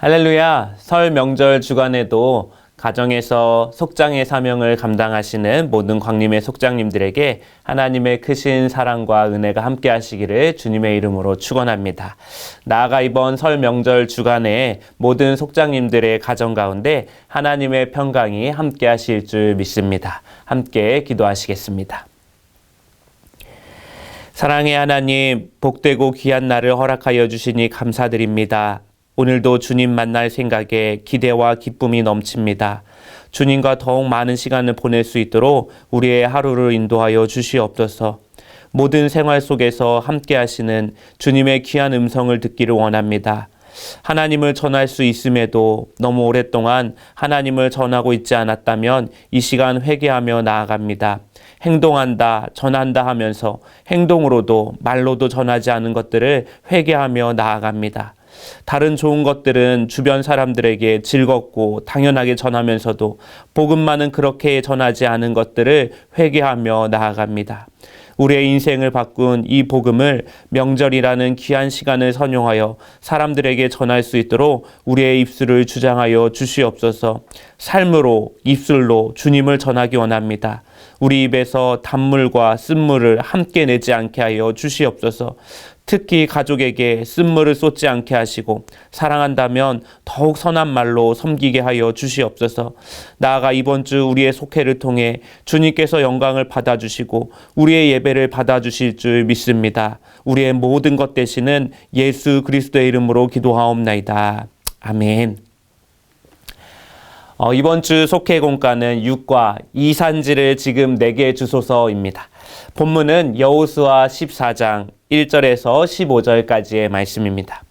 할렐루야! 설 명절 주간에도 가정에서 속장의 사명을 감당하시는 모든 광림의 속장님들에게 하나님의 크신 사랑과 은혜가 함께 하시기를 주님의 이름으로 축원합니다. 나아가 이번 설 명절 주간에 모든 속장님들의 가정 가운데 하나님의 평강이 함께 하실 줄 믿습니다. 함께 기도하시겠습니다. 사랑의 하나님, 복되고 귀한 날을 허락하여 주시니 감사드립니다. 오늘도 주님 만날 생각에 기대와 기쁨이 넘칩니다. 주님과 더욱 많은 시간을 보낼 수 있도록 우리의 하루를 인도하여 주시옵소서. 모든 생활 속에서 함께 하시는 주님의 귀한 음성을 듣기를 원합니다. 하나님을 전할 수 있음에도 너무 오랫동안 하나님을 전하고 있지 않았다면 이 시간 회개하며 나아갑니다. 행동한다, 전한다 하면서 행동으로도 말로도 전하지 않은 것들을 회개하며 나아갑니다. 다른 좋은 것들은 주변 사람들에게 즐겁고 당연하게 전하면서도 복음만은 그렇게 전하지 않은 것들을 회개하며 나아갑니다. 우리의 인생을 바꾼 이 복음을 명절이라는 귀한 시간을 선용하여 사람들에게 전할 수 있도록 우리의 입술을 주장하여 주시옵소서. 삶으로, 입술로 주님을 전하기 원합니다. 우리 입에서 단물과 쓴물을 함께 내지 않게 하여 주시옵소서. 특히 가족에게 쓴물을 쏟지 않게 하시고 사랑한다면 더욱 선한 말로 섬기게 하여 주시옵소서. 나아가 이번 주 우리의 속회를 통해 주님께서 영광을 받아주시고 우리의 예배를 받아주실 줄 믿습니다. 우리의 모든 것 되시는 예수 그리스도의 이름으로 기도하옵나이다. 아멘. 이번 주 속회 공과는 6과 이산지를 지금 내게 주소서입니다. 본문은 여호수아 14장 1절에서 15절까지의 말씀입니다.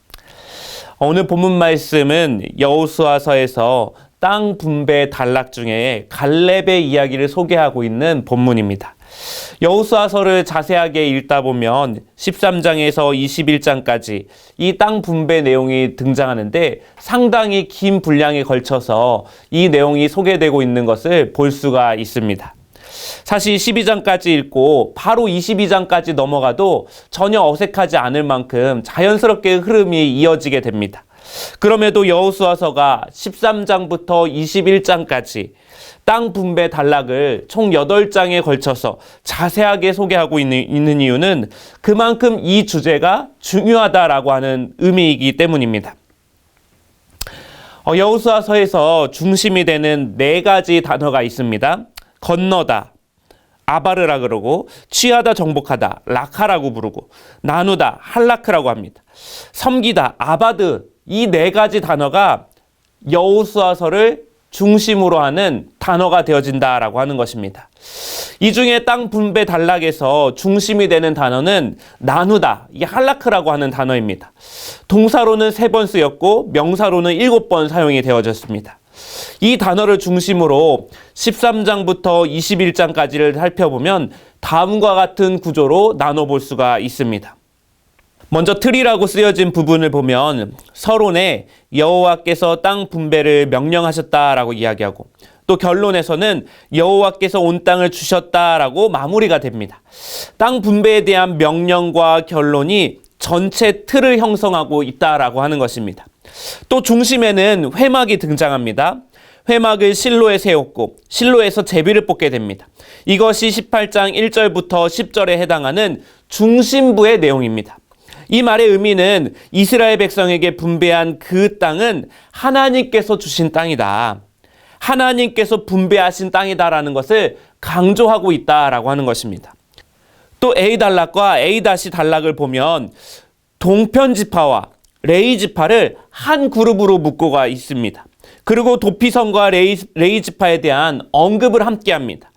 오늘 본문 말씀은 여호수아서에서 땅 분배 단락 중에 갈렙의 이야기를 소개하고 있는 본문입니다. 여호수아서를 자세하게 읽다 보면 13장에서 21장까지 이 땅 분배 내용이 등장하는데 상당히 긴 분량에 걸쳐서 이 내용이 소개되고 있는 것을 볼 수가 있습니다. 사실 12장까지 읽고 바로 22장까지 넘어가도 전혀 어색하지 않을 만큼 자연스럽게 흐름이 이어지게 됩니다. 그럼에도 여호수아서가 13장부터 21장까지 땅 분배 단락을 총 8장에 걸쳐서 자세하게 소개하고 있는 이유는 그만큼 이 주제가 중요하다라고 하는 의미이기 때문입니다. 여호수아서에서 중심이 되는 4가지 단어가 있습니다. 건너다, 아바르라 그러고, 취하다, 정복하다, 라카라고 부르고, 나누다, 할라크라고 합니다. 섬기다, 아바드, 이 4가지 단어가 여호수아서를 중심으로 하는 단어가 되어진다라고 하는 것입니다. 이 중에 땅 분배 단락에서 중심이 되는 단어는 나누다, 이 할라크라고 하는 단어입니다. 동사로는 3번 쓰였고 명사로는 7번 사용이 되어졌습니다. 이 단어를 중심으로 13장부터 21장까지를 살펴보면 다음과 같은 구조로 나눠볼 수가 있습니다. 먼저 틀이라고 쓰여진 부분을 보면 서론에 여호와께서 땅 분배를 명령하셨다라고 이야기하고 또 결론에서는 여호와께서 온 땅을 주셨다라고 마무리가 됩니다. 땅 분배에 대한 명령과 결론이 전체 틀을 형성하고 있다라고 하는 것입니다. 또 중심에는 회막이 등장합니다. 회막을 실로에 세웠고 실로에서 제비를 뽑게 됩니다. 이것이 18장 1절부터 10절에 해당하는 중심부의 내용입니다. 이 말의 의미는 이스라엘 백성에게 분배한 그 땅은 하나님께서 주신 땅이다. 하나님께서 분배하신 땅이다라는 것을 강조하고 있다라고 하는 것입니다. 또 A 단락과 A 단락을 보면 동편 지파와 레위 지파를 한 그룹으로 묶고가 있습니다. 그리고 도피성과 레위 지파에 대한 언급을 함께합니다.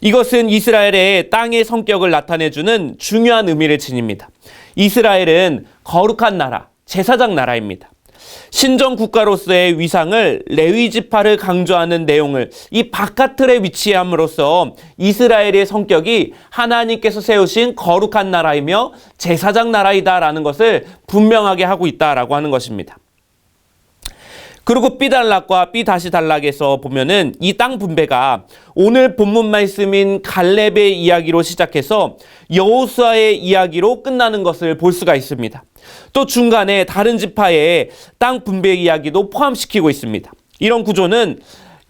이것은 이스라엘의 땅의 성격을 나타내주는 중요한 의미를 지닙니다. 이스라엘은 거룩한 나라, 제사장 나라입니다. 신정 국가로서의 위상을 레위 지파를 강조하는 내용을 이 바깥틀에 위치함으로써 이스라엘의 성격이 하나님께서 세우신 거룩한 나라이며 제사장 나라이다라는 것을 분명하게 하고 있다라고 하는 것입니다. 그리고 B 단락과 B 단락에서 보면은 이 땅 분배가 오늘 본문 말씀인 갈렙의 이야기로 시작해서 여호수아의 이야기로 끝나는 것을 볼 수가 있습니다. 또 중간에 다른 지파의 땅 분배 이야기도 포함시키고 있습니다. 이런 구조는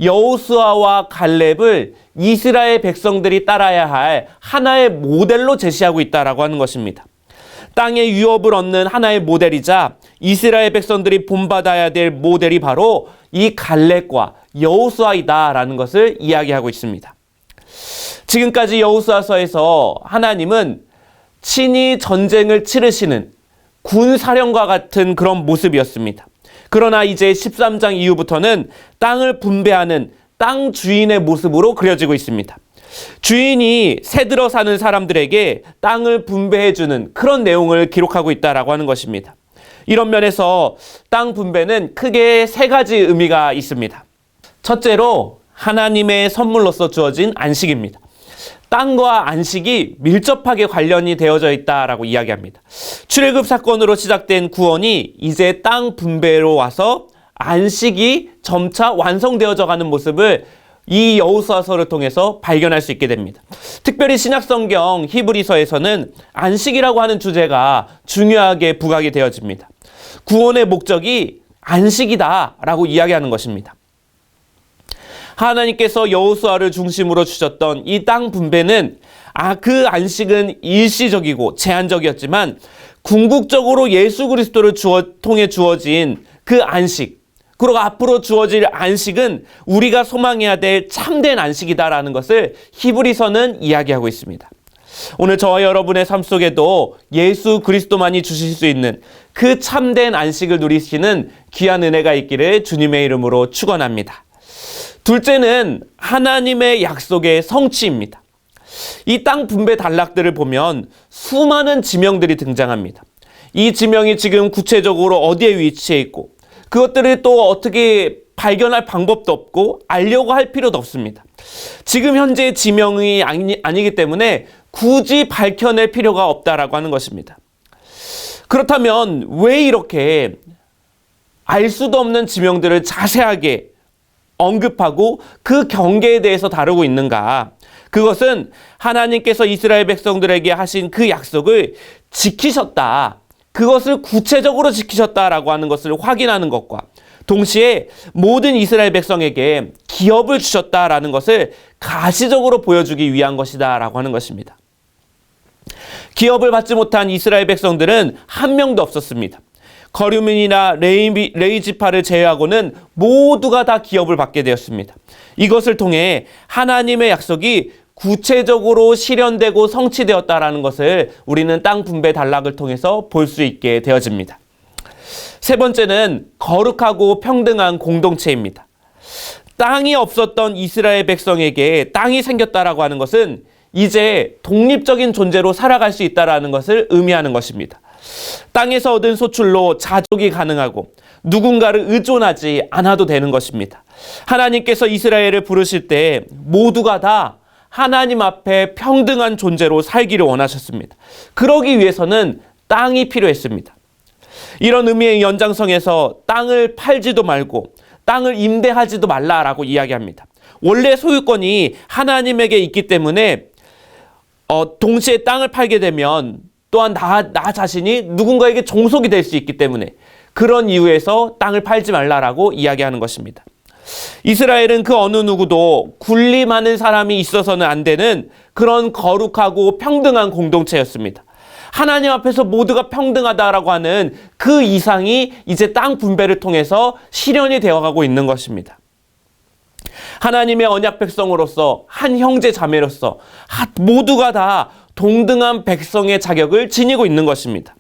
여호수아와 갈렙을 이스라엘 백성들이 따라야 할 하나의 모델로 제시하고 있다라고 하는 것입니다. 땅의 유업을 얻는 하나의 모델이자 이스라엘 백성들이 본받아야 될 모델이 바로 이 갈렙과 여호수아이다라는 것을 이야기하고 있습니다. 지금까지 여호수아서에서 하나님은 친히 전쟁을 치르시는 군사령과 같은 그런 모습이었습니다. 그러나 이제 13장 이후부터는 땅을 분배하는 땅 주인의 모습으로 그려지고 있습니다. 주인이 새들어 사는 사람들에게 땅을 분배해주는 그런 내용을 기록하고 있다라고 하는 것입니다. 이런 면에서 땅 분배는 크게 세 가지 의미가 있습니다. 첫째로 하나님의 선물로서 주어진 안식입니다. 땅과 안식이 밀접하게 관련이 되어져 있다라고 이야기합니다. 출애굽 사건으로 시작된 구원이 이제 땅 분배로 와서 안식이 점차 완성되어져 가는 모습을 이 여호수아서를 통해서 발견할 수 있게 됩니다. 특별히 신약성경 히브리서에서는 안식이라고 하는 주제가 중요하게 부각이 되어집니다. 구원의 목적이 안식이다라고 이야기하는 것입니다. 하나님께서 여호수아를 중심으로 주셨던 이 땅 분배는 그 안식은 일시적이고 제한적이었지만 궁극적으로 예수 그리스도를 통해 주어진 그 안식, 그리고 앞으로 주어질 안식은 우리가 소망해야 될 참된 안식이다라는 것을 히브리서는 이야기하고 있습니다. 오늘 저와 여러분의 삶 속에도 예수 그리스도만이 주실 수 있는 그 참된 안식을 누리시는 귀한 은혜가 있기를 주님의 이름으로 축원합니다. 둘째는 하나님의 약속의 성취입니다. 이 땅 분배 단락들을 보면 수많은 지명들이 등장합니다. 이 지명이 지금 구체적으로 어디에 위치해 있고 그것들을 또 어떻게 발견할 방법도 없고 알려고 할 필요도 없습니다. 지금 현재 지명이 아니기 때문에 굳이 밝혀낼 필요가 없다라고 하는 것입니다. 그렇다면 왜 이렇게 알 수도 없는 지명들을 자세하게 언급하고 그 경계에 대해서 다루고 있는가? 그것은 하나님께서 이스라엘 백성들에게 하신 그 약속을 지키셨다. 그것을 구체적으로 지키셨다라고 하는 것을 확인하는 것과 동시에 모든 이스라엘 백성에게 기업을 주셨다라는 것을 가시적으로 보여주기 위한 것이다라고 하는 것입니다. 기업을 받지 못한 이스라엘 백성들은 한 명도 없었습니다. 거류민이나 레위 지파를 제외하고는 모두가 다 기업을 받게 되었습니다. 이것을 통해 하나님의 약속이 구체적으로 실현되고 성취되었다라는 것을 우리는 땅 분배 단락을 통해서 볼 수 있게 되어집니다. 세 번째는 거룩하고 평등한 공동체입니다. 땅이 없었던 이스라엘 백성에게 땅이 생겼다라고 하는 것은 이제 독립적인 존재로 살아갈 수 있다라는 것을 의미하는 것입니다. 땅에서 얻은 소출로 자족이 가능하고 누군가를 의존하지 않아도 되는 것입니다. 하나님께서 이스라엘을 부르실 때 모두가 다 하나님 앞에 평등한 존재로 살기를 원하셨습니다. 그러기 위해서는 땅이 필요했습니다. 이런 의미의 연장성에서 땅을 팔지도 말고 땅을 임대하지도 말라라고 이야기합니다. 원래 소유권이 하나님에게 있기 때문에 동시에 땅을 팔게 되면 또한 나 자신이 누군가에게 종속이 될 수 있기 때문에 그런 이유에서 땅을 팔지 말라라고 이야기하는 것입니다. 이스라엘은 그 어느 누구도 군림하는 사람이 있어서는 안 되는 그런 거룩하고 평등한 공동체였습니다. 하나님 앞에서 모두가 평등하다라고 하는 그 이상이 이제 땅 분배를 통해서 실현이 되어가고 있는 것입니다. 하나님의 언약 백성으로서 한 형제 자매로서 모두가 다 동등한 백성의 자격을 지니고 있는 것입니다.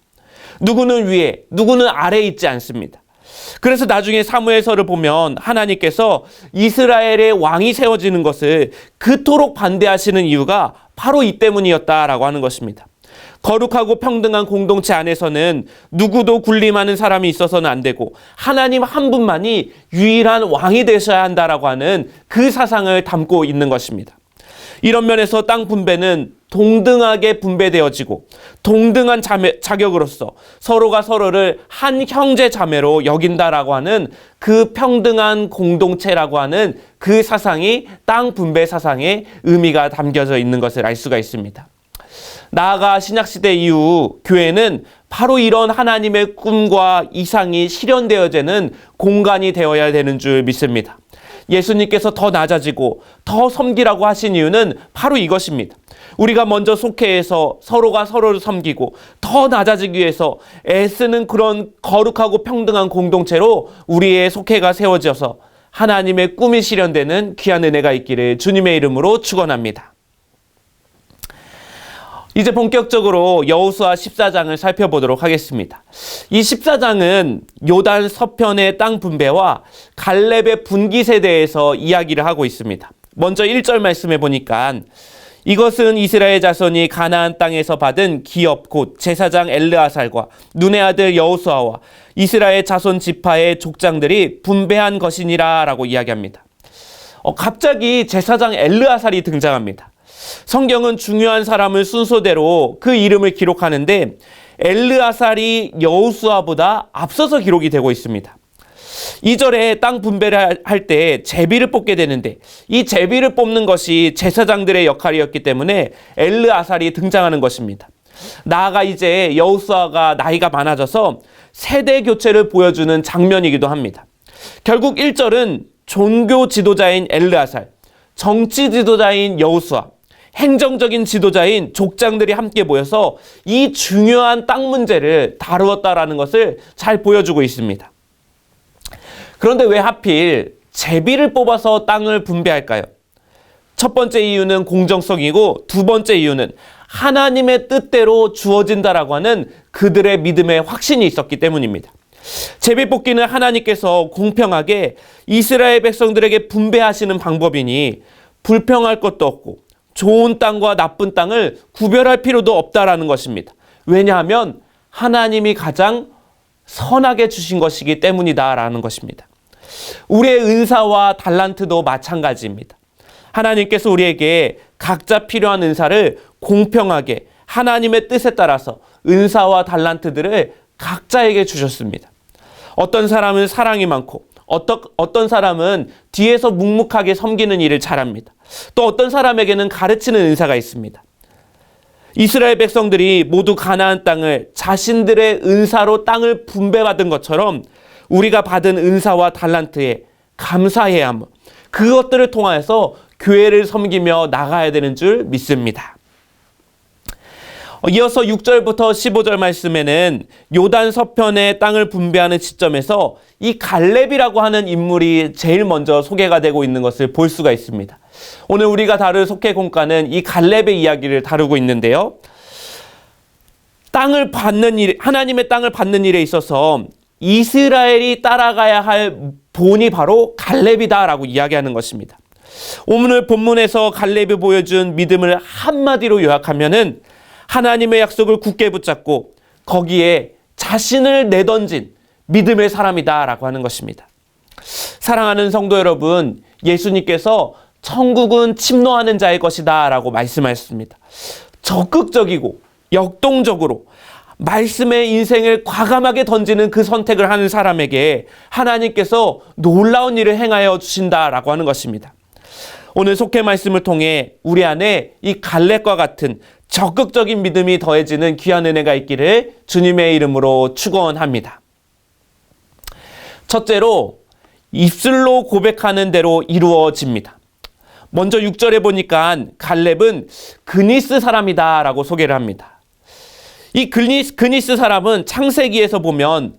누구는 위에, 누구는 아래에 있지 않습니다. 그래서 나중에 사무엘서를 보면 하나님께서 이스라엘의 왕이 세워지는 것을 그토록 반대하시는 이유가 바로 이 때문이었다라고 하는 것입니다. 거룩하고 평등한 공동체 안에서는 누구도 군림하는 사람이 있어서는 안 되고 하나님 한 분만이 유일한 왕이 되셔야 한다라고 하는 그 사상을 담고 있는 것입니다. 이런 면에서 땅 분배는 동등하게 분배되어지고 동등한 자격으로서 서로가 서로를 한 형제 자매로 여긴다라고 하는 그 평등한 공동체라고 하는 그 사상이 땅 분배 사상의 의미가 담겨져 있는 것을 알 수가 있습니다. 나아가 신약시대 이후 교회는 바로 이런 하나님의 꿈과 이상이 실현되어지는 공간이 되어야 되는 줄 믿습니다. 예수님께서 더 낮아지고 더 섬기라고 하신 이유는 바로 이것입니다. 우리가 먼저 속해해서 서로가 서로를 섬기고 더 낮아지기 위해서 애쓰는 그런 거룩하고 평등한 공동체로 우리의 속해가 세워져서 하나님의 꿈이 실현되는 귀한 은혜가 있기를 주님의 이름으로 축원합니다. 이제 본격적으로 여호수아 14장을 살펴보도록 하겠습니다. 이 14장은 요단 서편의 땅 분배와 갈렙의 분깃에 대해서 이야기를 하고 있습니다. 먼저 1절 말씀해 보니까 이것은 이스라엘 자손이 가나안 땅에서 받은 기업 곧 제사장 엘르아살과 눈의 아들 여호수아와 이스라엘 자손 지파의 족장들이 분배한 것이니라 라고 이야기합니다. 갑자기 제사장 엘르아살이 등장합니다. 성경은 중요한 사람을 순서대로 그 이름을 기록하는데 엘르아살이 여호수아보다 앞서서 기록이 되고 있습니다. 2절에 땅 분배를 할 때 제비를 뽑게 되는데 이 제비를 뽑는 것이 제사장들의 역할이었기 때문에 엘르아살이 등장하는 것입니다. 나아가 이제 여호수아가 나이가 많아져서 세대 교체를 보여주는 장면이기도 합니다. 결국 1절은 종교 지도자인 엘르아살, 정치 지도자인 여호수아, 행정적인 지도자인 족장들이 함께 모여서 이 중요한 땅 문제를 다루었다라는 것을 잘 보여주고 있습니다. 그런데 왜 하필 제비를 뽑아서 땅을 분배할까요? 첫 번째 이유는 공정성이고 두 번째 이유는 하나님의 뜻대로 주어진다라고 하는 그들의 믿음의 확신이 있었기 때문입니다. 제비 뽑기는 하나님께서 공평하게 이스라엘 백성들에게 분배하시는 방법이니 불평할 것도 없고 좋은 땅과 나쁜 땅을 구별할 필요도 없다라는 것입니다. 왜냐하면 하나님이 가장 선하게 주신 것이기 때문이다라는 것입니다. 우리의 은사와 달란트도 마찬가지입니다. 하나님께서 우리에게 각자 필요한 은사를 공평하게 하나님의 뜻에 따라서 은사와 달란트들을 각자에게 주셨습니다. 어떤 사람은 사랑이 많고 어떤 사람은 뒤에서 묵묵하게 섬기는 일을 잘합니다. 또 어떤 사람에게는 가르치는 은사가 있습니다. 이스라엘 백성들이 모두 가나안 땅을 자신들의 은사로 땅을 분배받은 것처럼 우리가 받은 은사와 달란트에 감사해야 하며 그것들을 통하여서 교회를 섬기며 나가야 되는 줄 믿습니다. 이어서 6절부터 15절 말씀에는 요단 서편의 땅을 분배하는 시점에서 이 갈렙이라고 하는 인물이 제일 먼저 소개가 되고 있는 것을 볼 수가 있습니다. 오늘 우리가 다룰 속해 공과는 이 갈렙의 이야기를 다루고 있는데요. 땅을 받는 일, 하나님의 땅을 받는 일에 있어서 이스라엘이 따라가야 할 본이 바로 갈렙이다라고 이야기하는 것입니다. 오늘 본문에서 갈렙이 보여준 믿음을 한마디로 요약하면은 하나님의 약속을 굳게 붙잡고 거기에 자신을 내던진 믿음의 사람이다라고 하는 것입니다. 사랑하는 성도 여러분, 예수님께서 천국은 침노하는 자의 것이다 라고 말씀하셨습니다. 적극적이고 역동적으로 말씀의 인생을 과감하게 던지는 그 선택을 하는 사람에게 하나님께서 놀라운 일을 행하여 주신다라고 하는 것입니다. 오늘 속해 말씀을 통해 우리 안에 이 갈렙과 같은 적극적인 믿음이 더해지는 귀한 은혜가 있기를 주님의 이름으로 축원합니다. 첫째로 입술로 고백하는 대로 이루어집니다. 먼저 6절에 보니까 갈렙은 그니스 사람이다 라고 소개를 합니다. 이 그니스 사람은 창세기에서 보면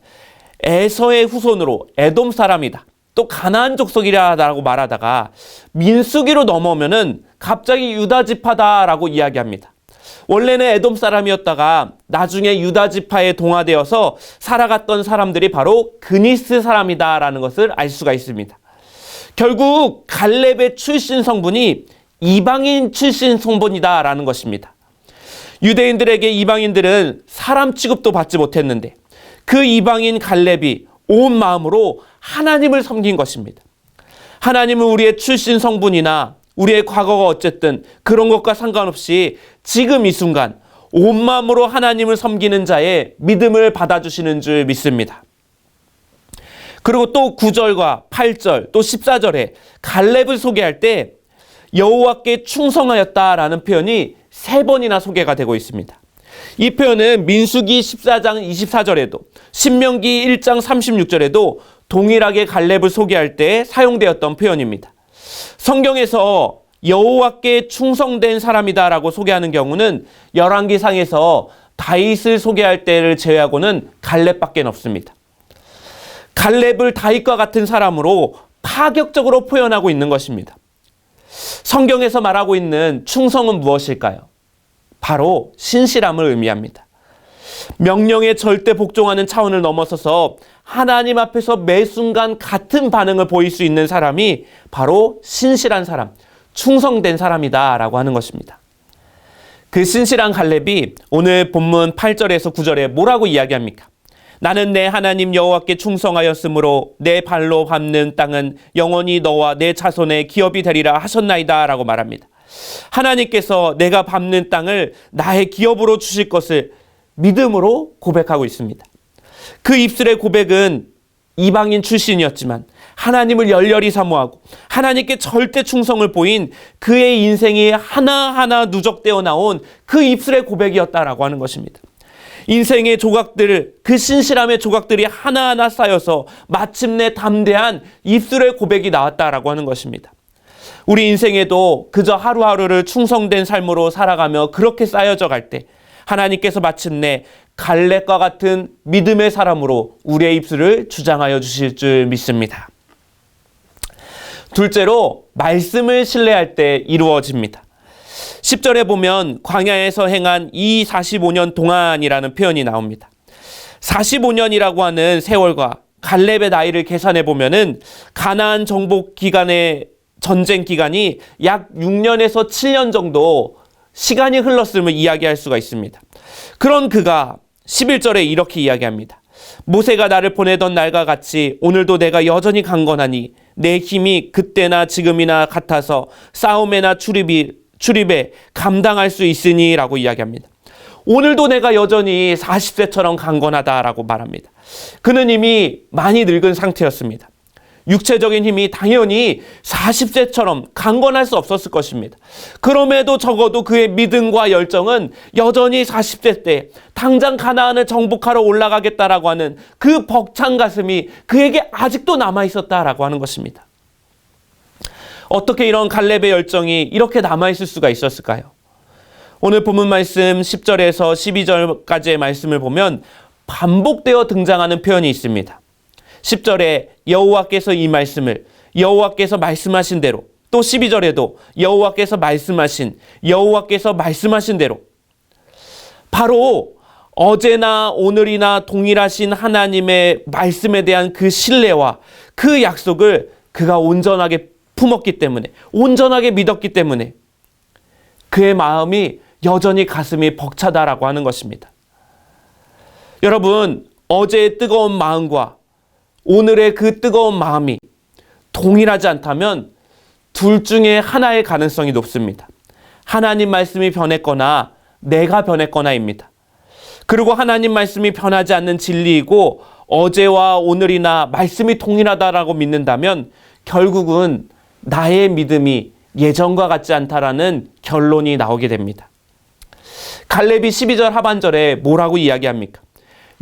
에서의 후손으로 에돔 사람이다, 또 가나안 족속이라고 말하다가 민수기로 넘어오면은 갑자기 유다 지파다라고 이야기합니다. 원래는 에돔 사람이었다가 나중에 유다 지파에 동화되어서 살아갔던 사람들이 바로 그니스 사람이다라는 것을 알 수가 있습니다. 결국 갈렙의 출신 성분이 이방인 출신 성분이다라는 것입니다. 유대인들에게 이방인들은 사람 취급도 받지 못했는데 그 이방인 갈렙이 온 마음으로 하나님을 섬긴 것입니다. 하나님은 우리의 출신 성분이나 우리의 과거가 어쨌든 그런 것과 상관없이 지금 이 순간 온 마음으로 하나님을 섬기는 자의 믿음을 받아주시는 줄 믿습니다. 그리고 또 9절과 8절 또 14절에 갈렙을 소개할 때 여호와께 충성하였다라는 표현이 3번이나 소개가 되고 있습니다. 이 표현은 민수기 14장 24절에도 신명기 1장 36절에도 동일하게 갈렙을 소개할 때 사용되었던 표현입니다. 성경에서 여호와께 충성된 사람이다라고 소개하는 경우는 열왕기상에서 다윗을 소개할 때를 제외하고는 갈렙밖에 없습니다. 갈렙을 다윗과 같은 사람으로 파격적으로 표현하고 있는 것입니다. 성경에서 말하고 있는 충성은 무엇일까요? 바로 신실함을 의미합니다. 명령에 절대 복종하는 차원을 넘어서서 하나님 앞에서 매 순간 같은 반응을 보일 수 있는 사람이 바로 신실한 사람, 충성된 사람이다 라고 하는 것입니다. 그 신실한 갈렙이 오늘 본문 8절에서 9절에 뭐라고 이야기합니까? 나는 내 하나님 여호와께 충성하였으므로 내 발로 밟는 땅은 영원히 너와 내 자손의 기업이 되리라 하셨나이다 라고 말합니다. 하나님께서 내가 밟는 땅을 나의 기업으로 주실 것을 믿음으로 고백하고 있습니다. 그 입술의 고백은 이방인 출신이었지만 하나님을 열렬히 사모하고 하나님께 절대 충성을 보인 그의 인생이 하나하나 누적되어 나온 그 입술의 고백이었다라고 하는 것입니다. 인생의 조각들, 그 신실함의 조각들이 하나하나 쌓여서 마침내 담대한 입술의 고백이 나왔다라고 하는 것입니다. 우리 인생에도 그저 하루하루를 충성된 삶으로 살아가며 그렇게 쌓여져 갈 때 하나님께서 마침내 갈렙과 같은 믿음의 사람으로 우리의 입술을 주장하여 주실 줄 믿습니다. 둘째로 말씀을 신뢰할 때 이루어집니다. 10절에 보면 광야에서 행한 이 45년 동안이라는 표현이 나옵니다. 45년이라고 하는 세월과 갈렙의 나이를 계산해 보면은 가나안 정복 기간의 전쟁 기간이 약 6년에서 7년 정도 시간이 흘렀음을 이야기할 수가 있습니다. 그런 그가 11절에 이렇게 이야기합니다. 모세가 나를 보내던 날과 같이 오늘도 내가 여전히 강건하니 내 힘이 그때나 지금이나 같아서 싸움에나 출입에 감당할 수 있으니 라고 이야기합니다. 오늘도 내가 여전히 40세처럼 강건하다라고 말합니다. 그는 이미 많이 늙은 상태였습니다. 육체적인 힘이 당연히 40세처럼 강건할 수 없었을 것입니다. 그럼에도 적어도 그의 믿음과 열정은 여전히 40세 때 당장 가나안을 정복하러 올라가겠다라고 하는 그 벅찬 가슴이 그에게 아직도 남아있었다라고 하는 것입니다. 어떻게 이런 갈렙의 열정이 이렇게 남아있을 수가 있었을까요? 오늘 본문 말씀 10절에서 12절까지의 말씀을 보면 반복되어 등장하는 표현이 있습니다. 10절에 여호와께서 이 말씀을 여호와께서 말씀하신 대로, 또 12절에도 여호와께서 말씀하신 대로, 바로 어제나 오늘이나 동일하신 하나님의 말씀에 대한 그 신뢰와 그 약속을 그가 온전하게 품었기 때문에, 온전하게 믿었기 때문에 그의 마음이 여전히 가슴이 벅차다라고 하는 것입니다. 여러분, 어제의 뜨거운 마음과 오늘의 그 뜨거운 마음이 동일하지 않다면 둘 중에 하나의 가능성이 높습니다. 하나님 말씀이 변했거나 내가 변했거나입니다. 그리고 하나님 말씀이 변하지 않는 진리이고 어제와 오늘이나 말씀이 동일하다라고 믿는다면 결국은 나의 믿음이 예전과 같지 않다라는 결론이 나오게 됩니다. 갈렙이 12절 하반절에 뭐라고 이야기합니까?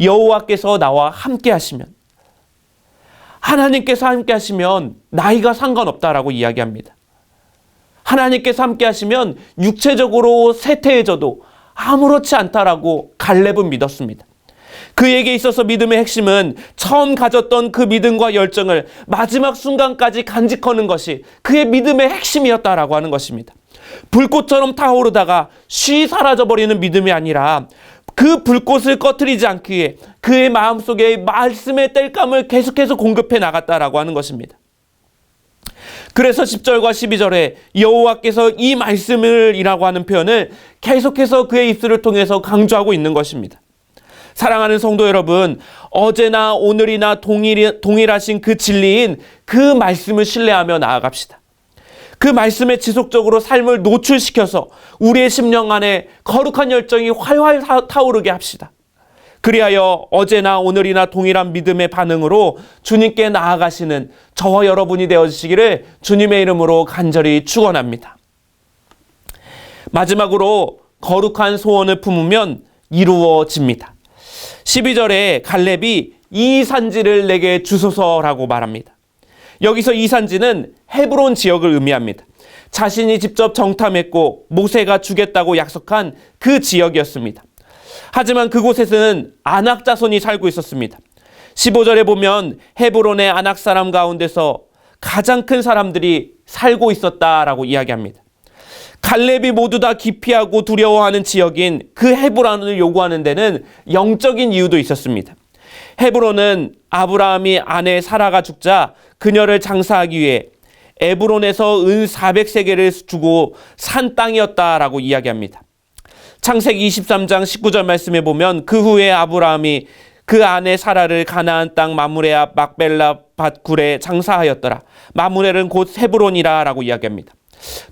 여호와께서 나와 함께 하시면, 하나님께서 함께 하시면 나이가 상관없다라고 이야기합니다. 하나님께서 함께 하시면 육체적으로 쇠퇴해져도 아무렇지 않다라고 갈렙은 믿었습니다. 그에게 있어서 믿음의 핵심은 처음 가졌던 그 믿음과 열정을 마지막 순간까지 간직하는 것이 그의 믿음의 핵심이었다라고 하는 것입니다. 불꽃처럼 타오르다가 쉬 사라져버리는 믿음이 아니라 그 불꽃을 꺼트리지 않기 위해 그의 마음속에 말씀의 땔감을 계속해서 공급해 나갔다라고 하는 것입니다. 그래서 10절과 12절에 여호와께서 이 말씀을 이라고 하는 표현을 계속해서 그의 입술을 통해서 강조하고 있는 것입니다. 사랑하는 성도 여러분, 어제나 오늘이나 동일하신 그 진리인 그 말씀을 신뢰하며 나아갑시다. 그 말씀에 지속적으로 삶을 노출시켜서 우리의 심령 안에 거룩한 열정이 활활 타오르게 합시다. 그리하여 어제나 오늘이나 동일한 믿음의 반응으로 주님께 나아가시는 저와 여러분이 되어주시기를 주님의 이름으로 간절히 축원합니다. 마지막으로 거룩한 소원을 품으면 이루어집니다. 12절에 갈렙이 이 산지를 내게 주소서라고 말합니다. 여기서 이 산지는 헤브론 지역을 의미합니다. 자신이 직접 정탐했고 모세가 주겠다고 약속한 그 지역이었습니다. 하지만 그곳에서는 아낙 자손이 살고 있었습니다. 15절에 보면 헤브론의 아낙 사람 가운데서 가장 큰 사람들이 살고 있었다라고 이야기합니다. 갈렙이 모두 다 기피하고 두려워하는 지역인 그 헤브론을 요구하는 데는 영적인 이유도 있었습니다. 헤브론은 아브라함이 아내 사라가 죽자 그녀를 장사하기 위해 에브론에서 은 400세겔을 주고 산 땅이었다라고 이야기합니다. 창세기 23장 19절 말씀에 보면 그 후에 아브라함이 그 아내 사라를 가나안 땅 마므레 앞 막벨라 밭굴에 장사하였더라. 마므레는 곧 헤브론이라 라고 이야기합니다.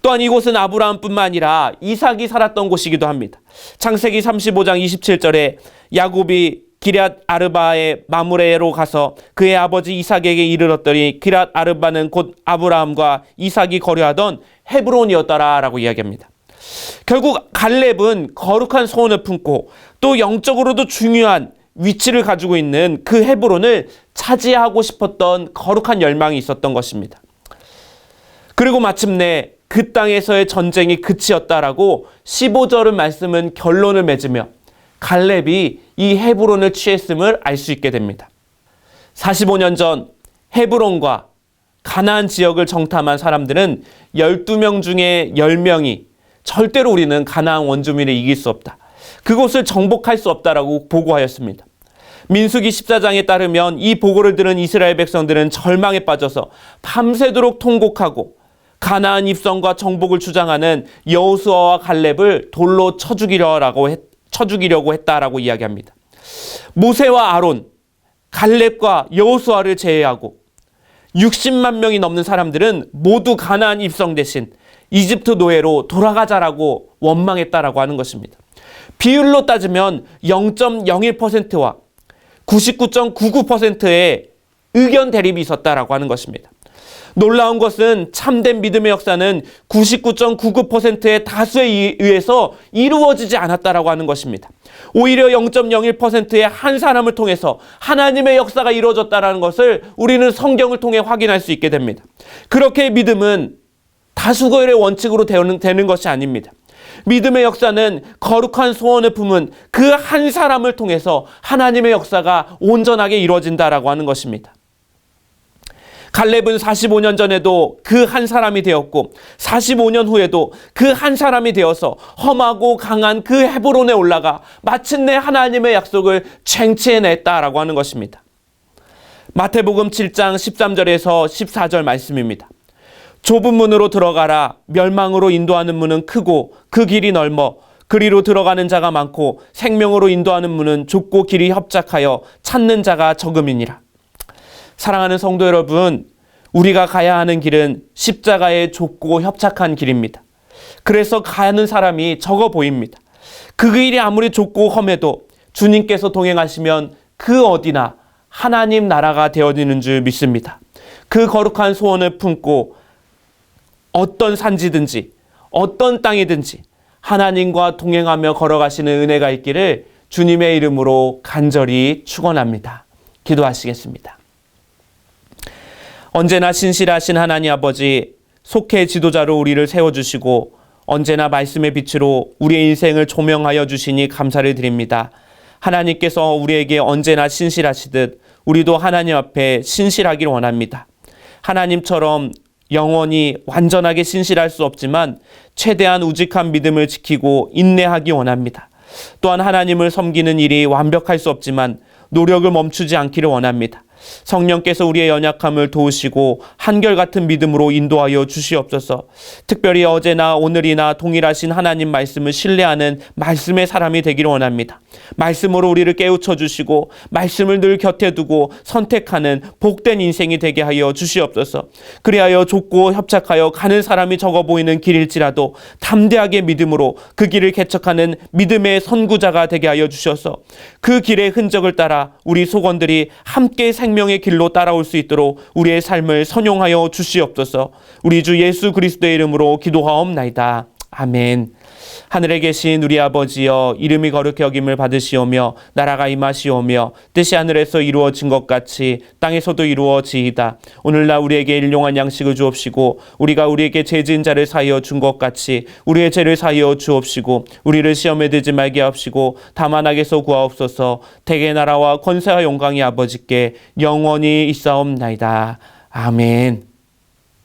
또한 이곳은 아브라함뿐만 아니라 이삭이 살았던 곳이기도 합니다. 창세기 35장 27절에 야곱이 기럇 아르바의 마므레로 가서 그의 아버지 이삭에게 이르렀더니 기럇 아르바는 곧 아브라함과 이삭이 거류하던 헤브론이었더라라고 이야기합니다. 결국 갈렙은 거룩한 소원을 품고 또 영적으로도 중요한 위치를 가지고 있는 그 헤브론을 차지하고 싶었던 거룩한 열망이 있었던 것입니다. 그리고 마침내 그 땅에서의 전쟁이 그치었다라고 15절의 말씀은 결론을 맺으며 갈렙이 이 헤브론을 취했음을 알 수 있게 됩니다. 45년 전 헤브론과 가나안 지역을 정탐한 사람들은 12명 중에 10명이 절대로 우리는 가나안 원주민을 이길 수 없다. 그곳을 정복할 수 없다라고 보고하였습니다. 민수기 14장에 따르면 이 보고를 들은 이스라엘 백성들은 절망에 빠져서 밤새도록 통곡하고 가나안 입성과 정복을 주장하는 여호수아와 갈렙을 돌로 쳐죽이려고 했다라고 이야기합니다. 모세와 아론, 갈렙과 여호수아를 제외하고 60만 명이 넘는 사람들은 모두 가나안 입성 대신 이집트 노예로 돌아가자라고 원망했다라고 하는 것입니다. 비율로 따지면 0.01%와 99.99%의 의견 대립이 있었다라고 하는 것입니다. 놀라운 것은 참된 믿음의 역사는 99.99%의 다수에 의해서 이루어지지 않았다라고 하는 것입니다. 오히려 0.01%의 한 사람을 통해서 하나님의 역사가 이루어졌다라는 것을 우리는 성경을 통해 확인할 수 있게 됩니다. 그렇게 믿음은 다수결의 원칙으로 되는 것이 아닙니다. 믿음의 역사는 거룩한 소원을 품은 그 한 사람을 통해서 하나님의 역사가 온전하게 이루어진다라고 하는 것입니다. 갈렙은 45년 전에도 그 한 사람이 되었고 45년 후에도 그 한 사람이 되어서 험하고 강한 그 헤브론에 올라가 마침내 하나님의 약속을 쟁취해냈다라고 하는 것입니다. 마태복음 7장 13절에서 14절 말씀입니다. 좁은 문으로 들어가라. 멸망으로 인도하는 문은 크고 그 길이 넓어 그리로 들어가는 자가 많고 생명으로 인도하는 문은 좁고 길이 협착하여 찾는 자가 적음이니라. 사랑하는 성도 여러분, 우리가 가야 하는 길은 십자가의 좁고 협착한 길입니다. 그래서 가는 사람이 적어 보입니다. 그 길이 아무리 좁고 험해도 주님께서 동행하시면 그 어디나 하나님 나라가 되어지는 줄 믿습니다. 그 거룩한 소원을 품고 어떤 산지든지 어떤 땅이든지 하나님과 동행하며 걸어가시는 은혜가 있기를 주님의 이름으로 간절히 축원합니다. 기도하시겠습니다. 언제나 신실하신 하나님 아버지, 속해 지도자로 우리를 세워주시고 언제나 말씀의 빛으로 우리의 인생을 조명하여 주시니 감사를 드립니다. 하나님께서 우리에게 언제나 신실하시듯 우리도 하나님 앞에 신실하기를 원합니다. 하나님처럼 영원히 완전하게 신실할 수 없지만 최대한 우직한 믿음을 지키고 인내하기 원합니다. 또한 하나님을 섬기는 일이 완벽할 수 없지만 노력을 멈추지 않기를 원합니다. 성령께서 우리의 연약함을 도우시고 한결같은 믿음으로 인도하여 주시옵소서. 특별히 어제나 오늘이나 동일하신 하나님 말씀을 신뢰하는 말씀의 사람이 되기를 원합니다. 말씀으로 우리를 깨우쳐 주시고 말씀을 늘 곁에 두고 선택하는 복된 인생이 되게 하여 주시옵소서. 그리하여 좁고 협착하여 가는 사람이 적어 보이는 길일지라도 담대하게 믿음으로 그 길을 개척하는 믿음의 선구자가 되게 하여 주셔서 그 길의 흔적을 따라 우리 속원들이 함께 생명의 길로 따라올 수 있도록 우리의 삶을 선용하여 주시옵소서. 우리 주 예수 그리스도의 이름으로 기도하옵나이다. 아멘. 하늘에 계신 우리 아버지여, 이름이 거룩히 여김을 받으시오며 나라가 임하시오며 뜻이 하늘에서 이루어진 것 같이 땅에서도 이루어지이다. 오늘날 우리에게 일용할 양식을 주옵시고 우리가 우리에게 죄 지은 자를 사하여 준 것 같이 우리의 죄를 사하여 주옵시고 우리를 시험에 들지 말게 하옵시고 다만 악에서 구하옵소서. 대개 나라와 권세와 영광이 아버지께 영원히 있사옵나이다. 아멘.